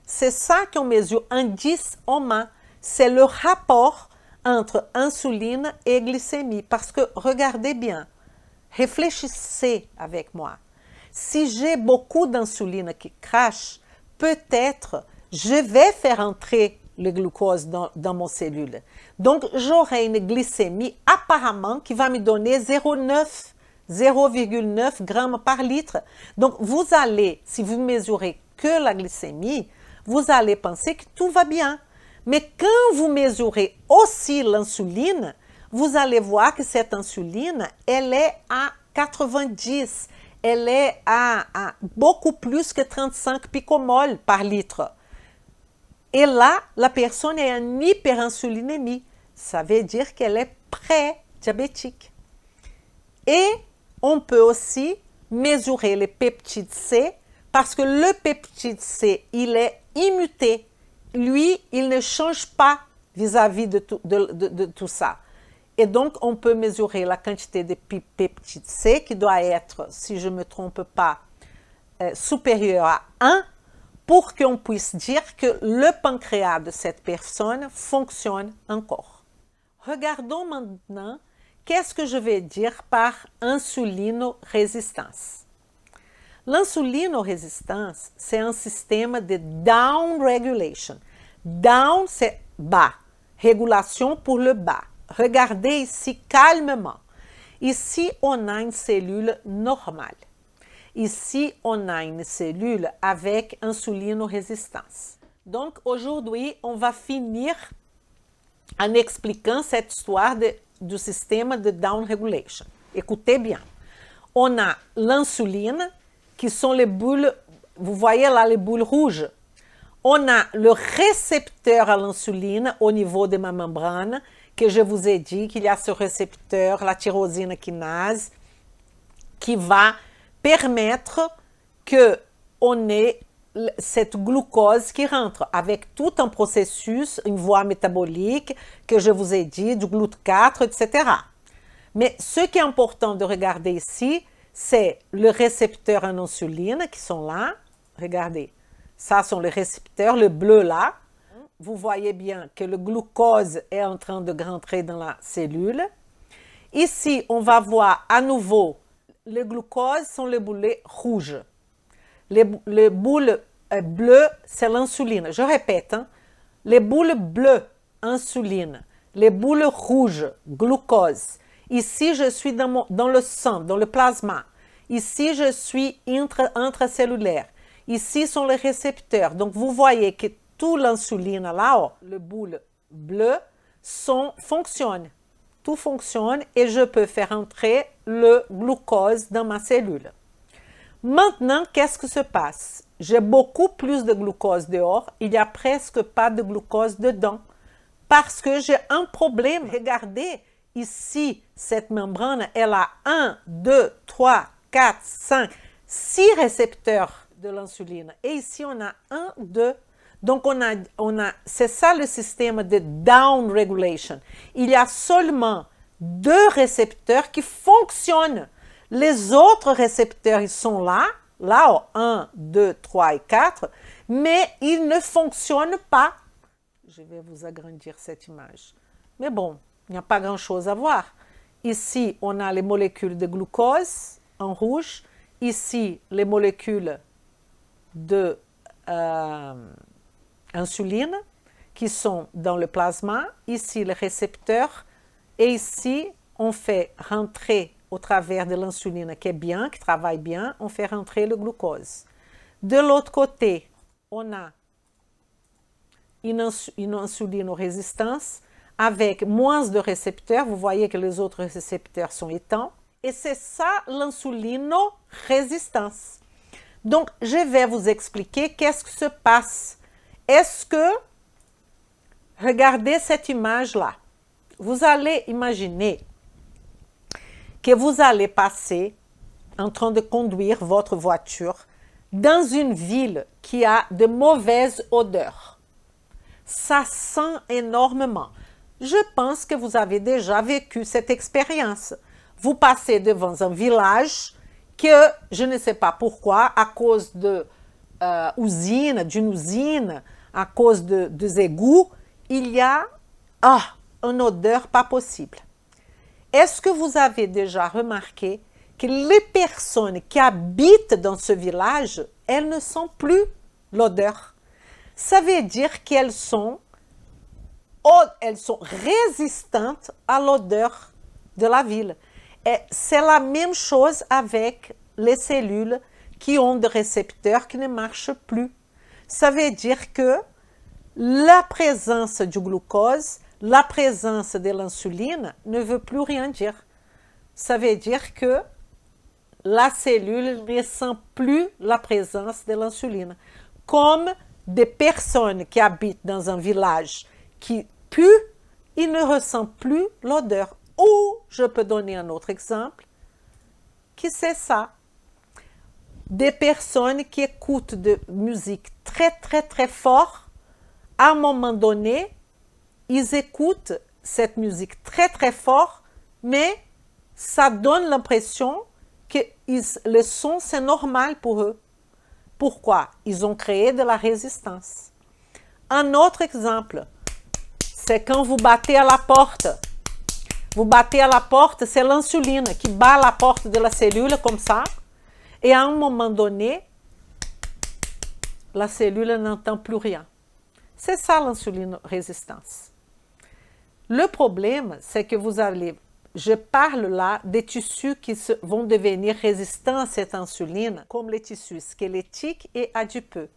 C'est ça qu'on mesure, indice OMA. C'est le rapport entre insuline et glycémie. Parce que, regardez bien, réfléchissez avec moi. Si j'ai beaucoup d'insuline qui crache, peut-être je vais faire entrer le glucose dans mon cellule. Donc, j'aurai une glycémie apparemment qui va me donner 0,9 grammes par litre. Donc, vous allez, si vous mesurez que la glycémie, vous allez penser que tout va bien. Mais quand vous mesurez aussi l'insuline, vous allez voir que cette insuline, elle est à 90. Elle est à beaucoup plus que 35 picomoles par litre. Et là, la personne est en hyperinsulinémie. Ça veut dire qu'elle est pré-diabétique. Et on peut aussi mesurer les peptides C parce que le peptide C, il est immuté. Lui, il ne change pas vis-à-vis de tout ça. Et donc, on peut mesurer la quantité de peptide C qui doit être, si je ne me trompe pas, supérieure à 1 pour qu'on puisse dire que le pancréas de cette personne fonctionne encore. Regardons maintenant qu'est-ce que je vais dire par insulinorésistance. L'insulinorésistance, c'est un système de down regulation. Down, c'est bas. Régulation pour le bas. Regardez ici calmement. Ici, on a une cellule normale. Ici, on a une cellule avec insulinorésistance. Donc, aujourd'hui, on va finir en expliquant cette histoire du système de down regulation. Écoutez bien. On a l'insuline, qui sont les boules, vous voyez là les boules rouges. On a le récepteur à l'insuline au niveau de ma membrane, que je vous ai dit qu'il y a ce récepteur, la tyrosine kinase, qui va permettre qu'on ait cette glucose qui rentre avec tout un processus, une voie métabolique que je vous ai dit, du GLUT4, etc. Mais ce qui est important de regarder ici, c'est le récepteur en insuline qui sont là. Regardez, ça sont les récepteurs, le bleu là. Vous voyez bien que le glucose est en train de rentrer dans la cellule. Ici, on va voir à nouveau, le glucose sont les boulets rouges. Les boules bleues, c'est l'insuline. Je répète, hein, les boules bleues, insuline. Les boules rouges, glucose. Ici, je suis dans le sang, dans le plasma. Ici, je suis intracellulaire. Ici sont les récepteurs. Donc, vous voyez que tout l'insuline là-haut, le boule bleu, fonctionne. Tout fonctionne et je peux faire entrer le glucose dans ma cellule. Maintenant, qu'est-ce qui se passe? J'ai beaucoup plus de glucose dehors. Il n'y a presque pas de glucose dedans. Parce que j'ai un problème. Regardez. Ici, cette membrane, elle a 1, 2, 3, 4, 5, 6 récepteurs de l'insuline. Et ici, on a 1, 2. Donc, c'est ça le système de down regulation. Il y a seulement 2 récepteurs qui fonctionnent. Les autres récepteurs, ils sont là, 1, 2, 3 et 4, mais ils ne fonctionnent pas. Je vais vous agrandir cette image. Mais bon, il n'y a pas grand-chose à voir. Ici, on a les molécules de glucose en rouge. Ici, les molécules de insuline qui sont dans le plasma. Ici, les récepteurs. Et ici, on fait rentrer au travers de l'insuline qui est bien, qui travaille bien, on fait rentrer le glucose. De l'autre côté, on a une insulinorésistance avec moins de récepteurs. Vous voyez que les autres récepteurs sont éteints. Et c'est ça l'insulinorésistance. Donc, je vais vous expliquer qu'est-ce qui se passe. Est-ce que, regardez cette image-là. Vous allez imaginer que vous allez passer en train de conduire votre voiture dans une ville qui a de mauvaises odeurs. Ça sent énormément. Je pense que vous avez déjà vécu cette expérience. Vous passez devant un village que, je ne sais pas pourquoi, à cause d'une usine, à cause des égouts, il y a une odeur pas possible. Est-ce que vous avez déjà remarqué que les personnes qui habitent dans ce village, elles ne sentent plus l'odeur? Ça veut dire qu'elles sont résistantes à l'odeur de la ville. Et c'est la même chose avec les cellules qui ont des récepteurs qui ne marchent plus. Ça veut dire que la présence du glucose la présence de l'insuline ne veut plus rien dire. Ça veut dire que la cellule ne sent plus la présence de l'insuline. Comme des personnes qui habitent dans un village qui puent, ils ne ressentent plus l'odeur. Ou, je peux donner un autre exemple, qui c'est ça. Des personnes qui écoutent de musique très, très, très fort, à un moment donné, ils écoutent cette musique très, très fort, mais ça donne l'impression que le son, c'est normal pour eux. Pourquoi? Ils ont créé de la résistance. Un autre exemple, c'est quand vous battez à la porte. Vous battez à la porte, c'est l'insuline qui bat à la porte de la cellule comme ça. Et à un moment donné, la cellule n'entend plus rien. C'est ça l'insuline résistance. Le problème, c'est que vous allez, je parle là des tissus qui vont devenir résistants à cette insuline, comme les tissus squelettiques et adipeux.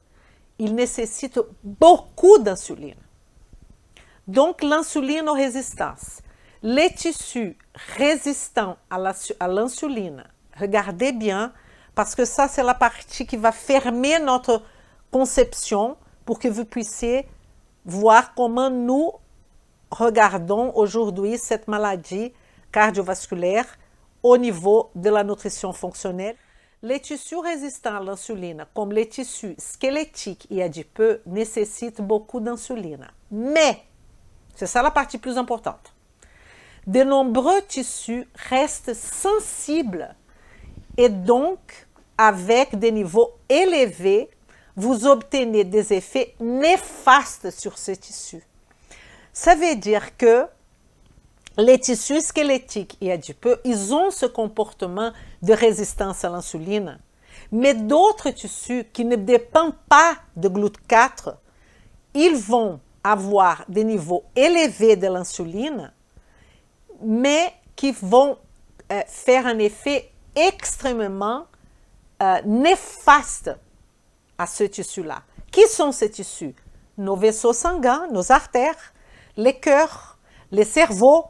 Ils nécessitent beaucoup d'insuline. Donc l'insuline résistance. Les tissus résistants à l'insuline, regardez bien, parce que ça c'est la partie qui va fermer notre conception pour que vous puissiez voir comment nous regardons aujourd'hui cette maladie cardiovasculaire au niveau de la nutrition fonctionnelle. Les tissus résistants à l'insuline, comme les tissus squelettiques et adipeux, nécessitent beaucoup d'insuline. Mais, c'est ça la partie plus importante, de nombreux tissus restent sensibles et donc, avec des niveaux élevés, vous obtenez des effets néfastes sur ces tissus. Ça veut dire que les tissus squelettiques et adipeux, ils ont ce comportement de résistance à l'insuline, mais d'autres tissus qui ne dépendent pas de GLUT4, ils vont avoir des niveaux élevés de l'insuline, mais qui vont faire un effet extrêmement néfaste à ce tissu-là. Qui sont ces tissus? Nos vaisseaux sanguins, nos artères, les cœurs, les cerveaux,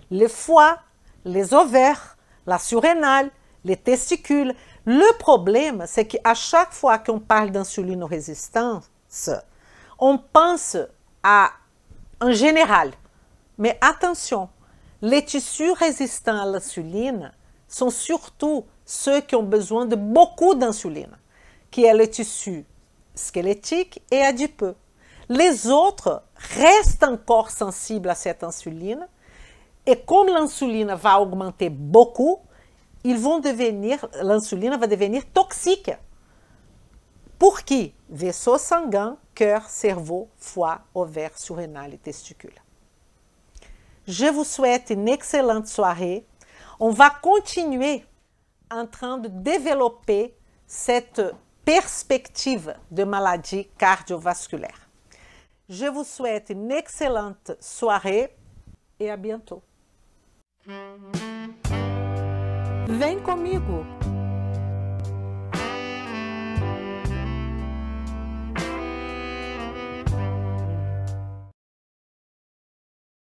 le foie, les ovaires, la surrénale, les testicules. Le problème, c'est qu'à chaque fois qu'on parle d'insulinorésistance, on pense en général. Mais attention, les tissus résistants à l'insuline sont surtout ceux qui ont besoin de beaucoup d'insuline, qui est le tissu squelettique et adipeux. Les autres restent encore sensibles à cette insuline, et comme l'insuline va augmenter beaucoup, l'insuline va devenir toxique. Pour qui? Vaisseaux sanguins, cœur, cerveau, foie, ovaire, surrénale et testicules. Je vous souhaite une excellente soirée. On va continuer en train de développer cette perspective de maladie cardiovasculaire. Je vous souhaite une excellente soirée et à bientôt. Vem comigo!